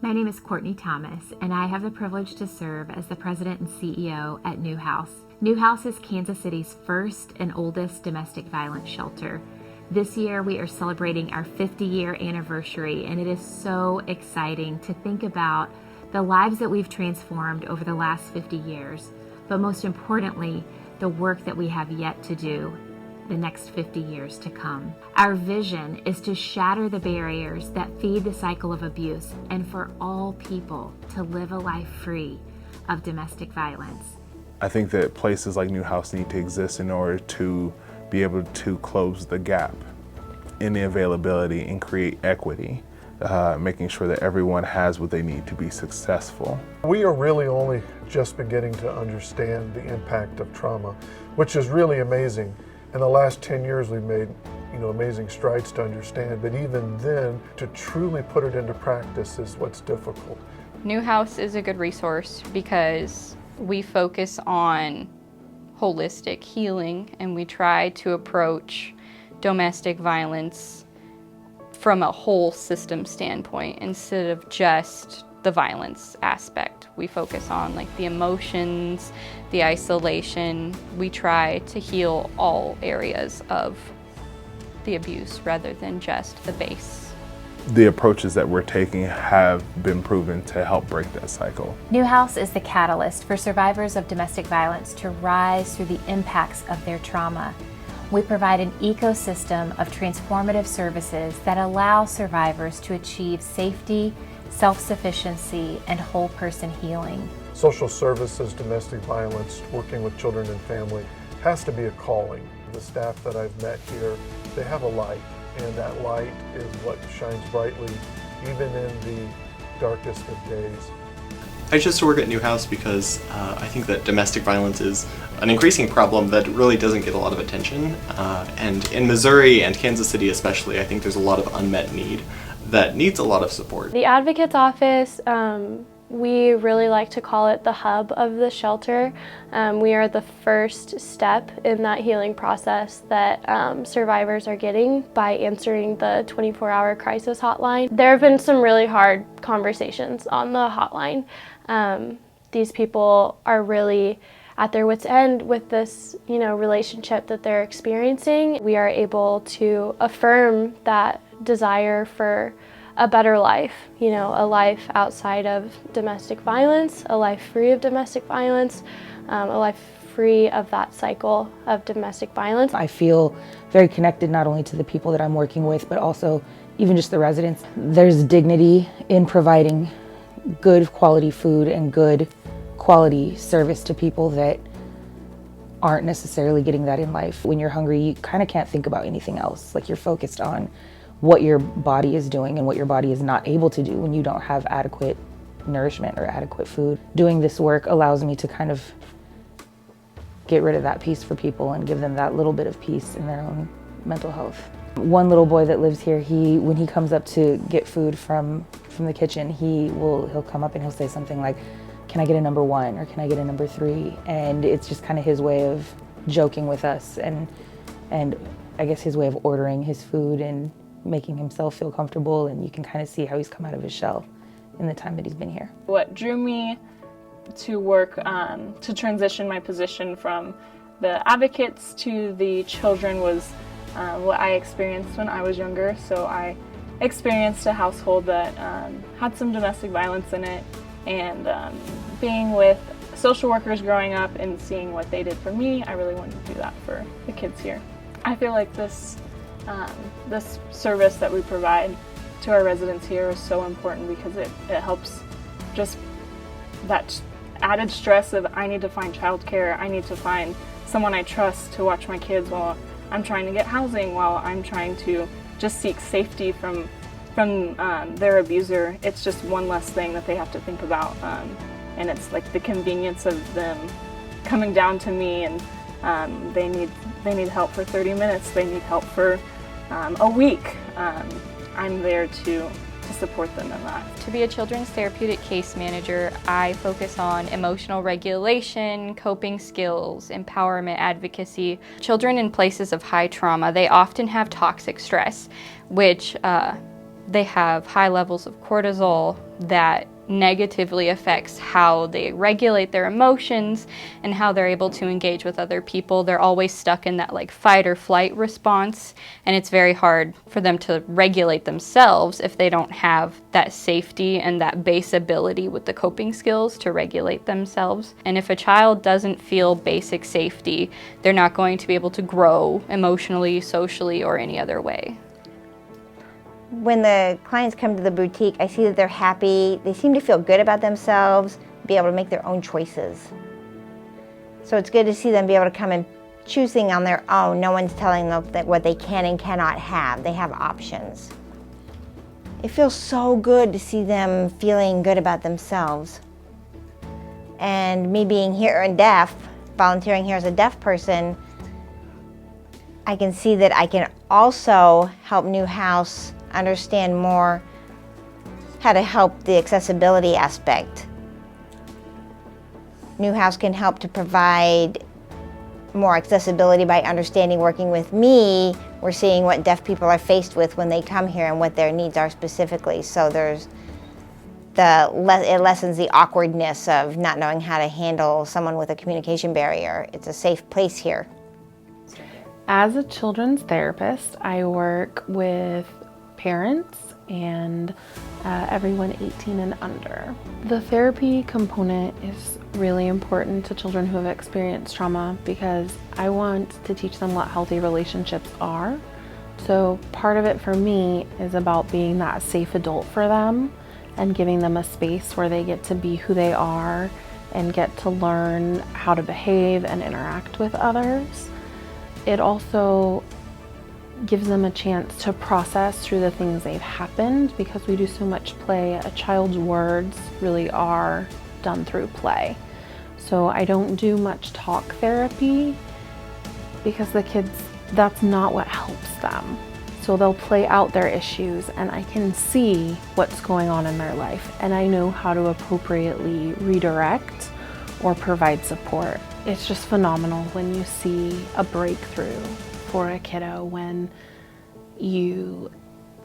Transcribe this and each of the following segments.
My name is Courtney Thomas, and I have the privilege to serve as the president and CEO at Newhouse. Newhouse is Kansas City's first and oldest domestic violence shelter. This year, we are celebrating our 50-year anniversary, and it is so exciting to think about the lives that we've transformed over the last 50 years, but most importantly, the work that we have yet to do the next 50 years to come. Our vision is to shatter the barriers that feed the cycle of abuse and for all people to live a life free of domestic violence. I think that places like Newhouse need to exist in order to be able to close the gap in the availability and create equity, making sure that everyone has what they need to be successful. We are really only just beginning to understand the impact of trauma, which is really amazing. In the last 10 years, we've made amazing strides to understand, but even then, to truly put it into practice is what's difficult. Newhouse is a good resource because we focus on holistic healing and we try to approach domestic violence from a whole system standpoint instead of just the violence aspect. We focus on the emotions, the isolation. We try to heal all areas of the abuse rather than just the base. The approaches that we're taking have been proven to help break that cycle. Newhouse is the catalyst for survivors of domestic violence to rise through the impacts of their trauma. We provide an ecosystem of transformative services that allow survivors to achieve safety, self-sufficiency, and whole person healing. Social services, domestic violence, working with children and family has to be a calling. The staff that I've met here, they have a light, and that light is what shines brightly even in the darkest of days. I chose to work at Newhouse because I think that domestic violence is an increasing problem that really doesn't get a lot of attention. And in Missouri and Kansas City especially, I think there's a lot of unmet need that needs a lot of support. The Advocate's Office, we really like to call it the hub of the shelter. We are the first step in that healing process that survivors are getting by answering the 24-hour crisis hotline. There have been some really hard conversations on the hotline. These people are really at their wits' end with this, relationship that they're experiencing. We are able to affirm that desire for a better life, a life outside of domestic violence, a life free of domestic violence, a life free of that cycle of domestic violence. I feel very connected not only to the people that I'm working with, but also even just the residents. There's dignity in providing good quality food and good quality service to people that aren't necessarily getting that in life. When you're hungry, you kind of can't think about anything else. You're focused on what your body is doing and what your body is not able to do when you don't have adequate nourishment or adequate food. Doing this work allows me to kind of get rid of that peace for people and give them that little bit of peace in their own mental health. One little boy that lives here, when he comes up to get food from the kitchen, he'll come up and he'll say something like, "Can I get a number 1 or can I get a number 3?" And it's just kind of his way of joking with us and I guess his way of ordering his food and making himself feel comfortable, and you can kind of see how he's come out of his shell in the time that he's been here. What drew me to work, to transition my position from the advocates to the children was what I experienced when I was younger. So I experienced a household that had some domestic violence in it, and being with social workers growing up and seeing what they did for me, I really wanted to do that for the kids here. I feel like this service that we provide to our residents here is so important because it helps just that added stress of I need to find childcare, I need to find someone I trust to watch my kids while I'm trying to get housing, while I'm trying to just seek safety from their abuser. It's just one less thing that they have to think about, and it's the convenience of them coming down to me and they need help for 30 minutes, they need help for a week. I'm there to support them in that. To be a children's therapeutic case manager, I focus on emotional regulation, coping skills, empowerment, advocacy. Children in places of high trauma, they often have toxic stress, which they have high levels of cortisol that negatively affects how they regulate their emotions and how they're able to engage with other people. They're always stuck in that like fight or flight response, and it's very hard for them to regulate themselves if they don't have that safety and that base ability with the coping skills to regulate themselves. And if a child doesn't feel basic safety, they're not going to be able to grow emotionally, socially, or any other way. When the clients come to the boutique, I see that they're happy, they seem to feel good about themselves, be able to make their own choices. So it's good to see them be able to come and choosing on their own. No one's telling them that what they can and cannot have. They have options. It feels so good to see them feeling good about themselves. And me being here and deaf, volunteering here as a deaf person, I can see that I can also help Newhouse understand more how to help the accessibility aspect. Newhouse can help to provide more accessibility by understanding, working with me. We're seeing what deaf people are faced with when they come here and what their needs are specifically. So it lessens the awkwardness of not knowing how to handle someone with a communication barrier. It's a safe place here. As a children's therapist, I work with parents and everyone 18 and under. The therapy component is really important to children who have experienced trauma because I want to teach them what healthy relationships are. So part of it for me is about being that safe adult for them and giving them a space where they get to be who they are and get to learn how to behave and interact with others. It also gives them a chance to process through the things they've happened because we do so much play. A child's words really are done through play. So I don't do much talk therapy because the kids, that's not what helps them. So they'll play out their issues and I can see what's going on in their life and I know how to appropriately redirect or provide support. It's just phenomenal when you see a breakthrough for a kiddo when you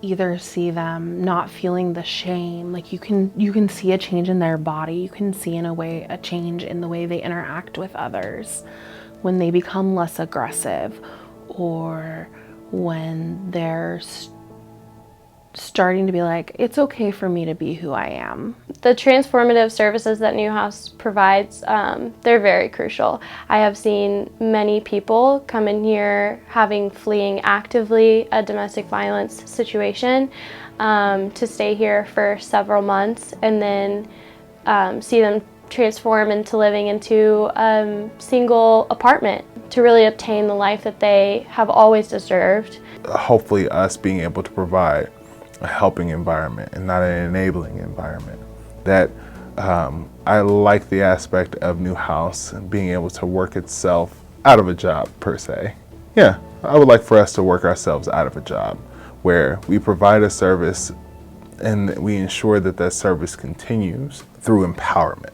either see them not feeling the shame, like you can see a change in their body, you can see in a way a change in the way they interact with others, when they become less aggressive or when they're starting to be like, it's okay for me to be who I am. The transformative services that Newhouse provides, they're very crucial. I have seen many people come in here fleeing actively a domestic violence situation to stay here for several months and then see them transform into living into a single apartment to really obtain the life that they have always deserved. Hopefully us being able to provide a helping environment and not an enabling environment. That I like the aspect of Newhouse and being able to work itself out of a job per se. Yeah, I would like for us to work ourselves out of a job where we provide a service and we ensure that that service continues through empowerment.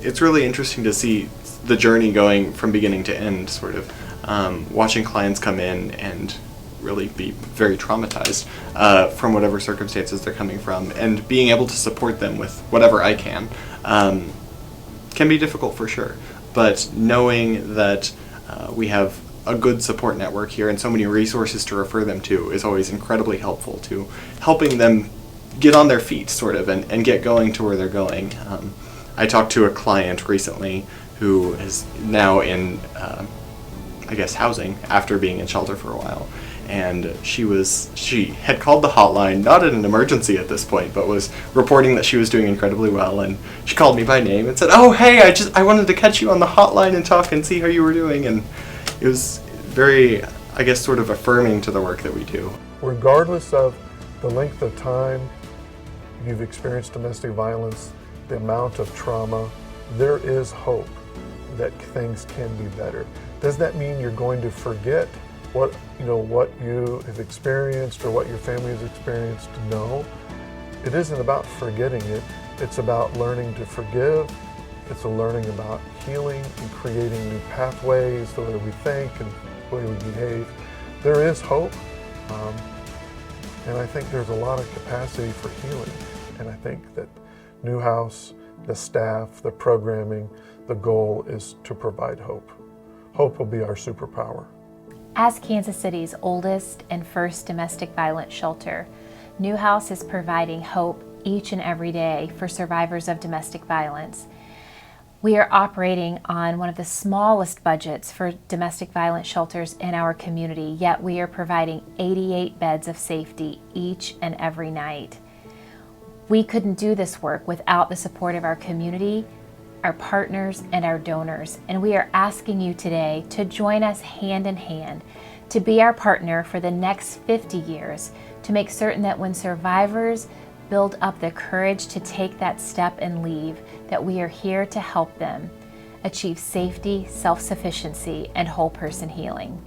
It's really interesting to see the journey going from beginning to end, sort of watching clients come in and really be very traumatized from whatever circumstances they're coming from, and being able to support them with whatever I can be difficult for sure. But knowing that we have a good support network here and so many resources to refer them to is always incredibly helpful to helping them get on their feet, sort of, and get going to where they're going. I talked to a client recently who is now in, housing after being in shelter for a while. And she had called the hotline, not in an emergency at this point, but was reporting that she was doing incredibly well. And she called me by name and said, "Oh, hey, I wanted to catch you on the hotline and talk and see how you were doing." And it was very, sort of affirming to the work that we do. Regardless of the length of time you've experienced domestic violence, the amount of trauma, there is hope that things can be better. Does that mean you're going to forget what you have experienced or what your family has experienced? No. It isn't about forgetting it. It's about learning to forgive. It's a learning about healing and creating new pathways, the way we think and the way we behave. There is hope. And I think there's a lot of capacity for healing. And I think that Newhouse, the staff, the programming, the goal is to provide hope. Hope will be our superpower. As Kansas City's oldest and first domestic violence shelter, Newhouse is providing hope each and every day for survivors of domestic violence. We are operating on one of the smallest budgets for domestic violence shelters in our community, yet we are providing 88 beds of safety each and every night. We couldn't do this work without the support of our community, our partners, and our donors, and we are asking you today to join us hand in hand to be our partner for the next 50 years, to make certain that when survivors build up the courage to take that step and leave, that we are here to help them achieve safety, self-sufficiency, and whole person healing.